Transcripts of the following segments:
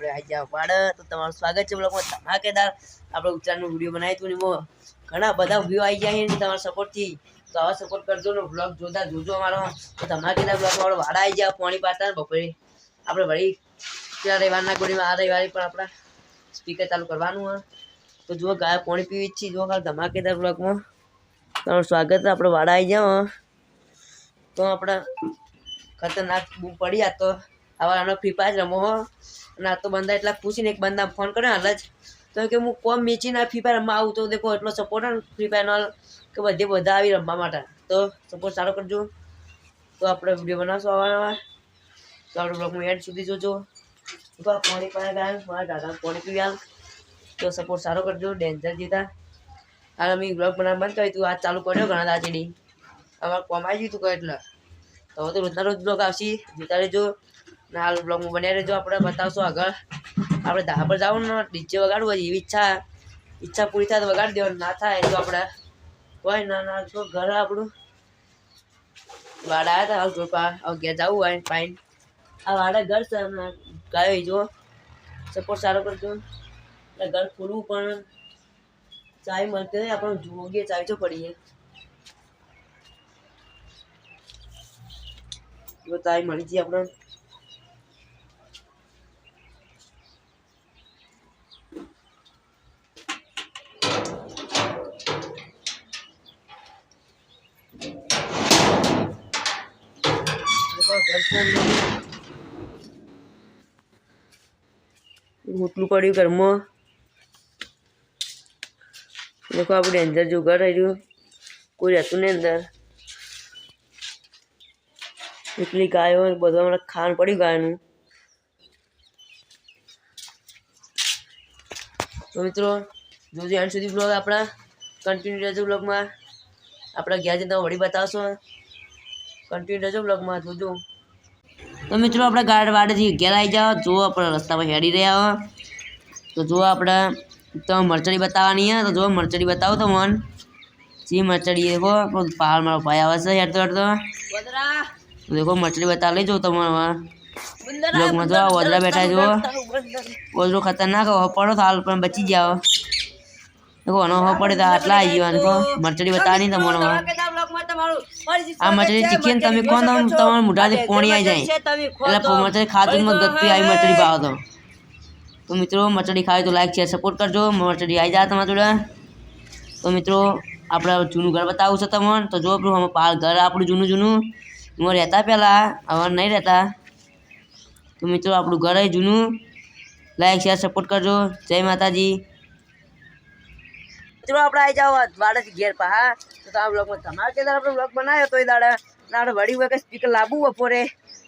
આપણે આવી જાવ પાડે તો તમારું સ્વાગત છે બ્લોગમાં ધમાકેદાર આપણે ઉચ્ચારણનો વિડીયો બનાવ્યું હતું ને એમાં ઘણા બધા વ્યૂ આવી ગયા છે તમારા સપોર્ટથી તો આવા સપોર્ટ કરજો ને બ્લોગ જોતા જોજો અમારો તો ધમાકેદાર બ્લોગ વાળો વાડા આવી જાવ પાણી પાતા ને બપોરે આપણે વળી પેલા રવિવારના ગોળીમાં આ રવિવારે પણ આપણા સ્પીકર ચાલુ કરવાનું હોય તો જુઓ ગાય પાણી પીવી જ છે જુઓ ખાલી ધમાકેદાર બ્લોગમાં તમારું સ્વાગત છે આપણે વાડા આવી જાવ તો આપણે ખતરનાક બૂમ પડી આ તો હવે આનો ફ્રી ફાયર રમો અને આ તો બંદા એટલા ખુશી ને એક બંદા ફોન કર્યો હાલ જ તો કે હું કોમ મેચીને ફ્રી ફાયર રમવા આવું તો દેખો એટલો સપોર્ટ ને ફ્રી ફાયરનો કે બધે બધા આવી રમવા માટે તો સપોર્ટ સારો કરજો તો આપણે વિડીયો બનાવશું આવવાના તો આપણે બ્લોગમાં એડ સુધી જોજો તો પાણી પાણી ગાય મારા દાદા પાણી પીવી હાલ તો સપોર્ટ સારો કરજો ડેન્જર જીતા હાલ અમે બ્લોગ બનાવવા બંધ કરી તું આજ ચાલુ કર્યો ઘણા દાચડી અમારે કોમ આવી ગયું તું એટલે તો હવે તો રોજના રોજ બ્લોગ આવશે જોતા રહેજો ને હાલ બ્લોગમાં બન્યા રહેજો આપણે બતાવશું આગળ આપણે ધાબા પર જવાનું ને ડીજે વગાડવું હોય એવી ઈચ્છા પૂરી થાય તો વગાડી દેવાનું ના થાય તો આપણે કોઈ ના તો ઘર આપણું વાડા આવ્યા હતા હાલ ઘેર જવું હોય ફાઈન આ વાડા ઘર છે હમણાં ગાયો જો સપોર્ટ સારો કરજો એટલે ઘર ખોલવું પણ ચાવી મળતી હોય આપણે જોગીએ ચાવી તો પડીએ જો ચાવી મળી છે આપણે હોટલું પડ્યું ઘરમાં દેખો આપણે અંદર જો ઘર આવ્યું કોઈ રહેતું નહીં અંદર એટલી ગાયો બધું હમણાં ખાવાનું પડ્યું ગાયનું તો મિત્રો જોજો એન્ડ સુધી બ્લોગ આપણા કન્ટિન્યુ રહેજો બ્લોગમાં આપણા ગયા છે તમે વળી બતાવશો કન્ટિન્યુ રહેજો બ્લોગમાં જોજો તો મિત્રો આપણે વાડેથી ઘેર આવી જાઓ જુઓ આપણે રસ્તા પર હેડી રહ્યા હો તો જુઓ આપણે તમે મરચડી બતાવવાની હે તો જુઓ મરચડી બતાવો તો મન જી મરચડી દેખો પહાડ મારો ભાઈ આવે છે હેડતો દેખો મરચડી બતાવી લઈ જાઓ તમારે બ્લોગમાં જો વદરા બેઠા જુઓ વદરો ખતરનાક હો પડો તો હાલ પણ બચી જાઓ देखो अनो हो पड़े तो आटला आई गयो अनको मरचड़ी बतानी त मोनो आ मरचड़ी चिकन तमे कोन तम मुढा दे पोणी आई जाए એટલે मरचड़ी खातून में गत्ती आई मरचड़ी पाओ तो मित्रों मरचड़ी खाए तो लाइक शेयर सपोर्ट करजो मरचड़ी आई जा तमा जोड़े तो मित्रों आपड़ा जूनू घर बतावू छ तमन तो जो हम पाल घर आपड़ू जूनू जूनू मो रहता पहला अब नहीं रहता तो मित्रों आपड़ू घर है जूनू लाइक शेयर सपोर्ट करजो जय माताजी चलो आप आई जाओ वाड़ा से घेर पा तो आप लोग धमाकेदार अपना ब्लॉग बनाया तो दाड़ा ना बड़ी हुआ स्पीकर लाबू बपोरे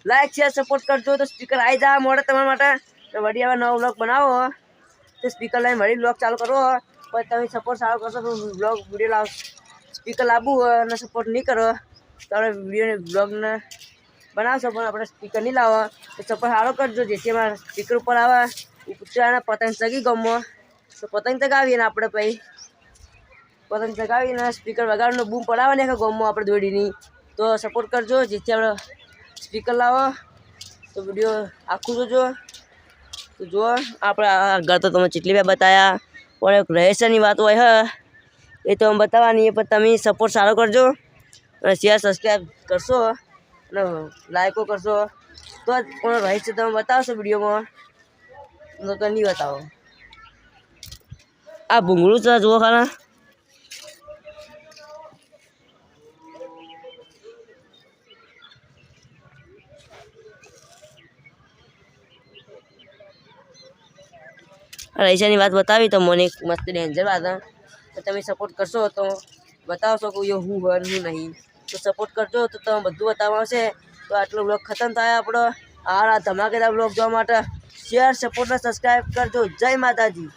लाइक शेयर सपोर्ट कर दो तो स्पीकर आई जा मोड़े तुम्हारे माटे तो बढ़िया नवा ब्लॉग बनाओ तो स्पीकर लाइन बड़ी ब्लॉग चालू करो पर तुम सपोर्ट सारो करशो तो ब्लॉग वीडियो लाओ स्पीकर लाबू ने सपोर्ट नहीं करो तो अपने वीडियो ने ब्लॉग ने बनावशो पण अपने स्पीकर नहीं लावो तो सपोर्ट सारो करजो जेथी अमारा स्पीकर ऊपर आवे ऊंचा पतंग चगी गमो तो पतंग चगावीए ने आपणे पई पतंग चगावीने स्पीकर वगाड़नो बूम पड़ावने आखा गाममां आपणे दौड़ीनी तो सपोर्ट करजो जेथी आपणे स्पीकर लावो तो वीडियो आखुं जोजो तो जो आपणे आगळ तो तमने जेटली बार बताया पण एक रहस्यनी वात होय ह ए तो हम बताववानी पण तमे सपोर्ट सारो करजो अने शेयर सब्सक्राइब करशो अने लाइको करशो तो कोण रहस्य तमे बतावशो विडियोमां तो नहीं बतावो आ भूंगळुं छ जुओ खाना ऐसा बात बतावी तो मैंने मस्त डेंजर बात है तो तुम सपोर्ट करशो तो बताओ सको ये हूँ हर हूँ नहीं तो सपोर्ट करजो तो तुम बधु बतावा से तो आटलो ब्लॉग खत्म थाय आपणो आ धमाकेदार ब्लॉग जोवा माटे शेयर सपोर्ट ने सब्सक्राइब करजो जय माताजी।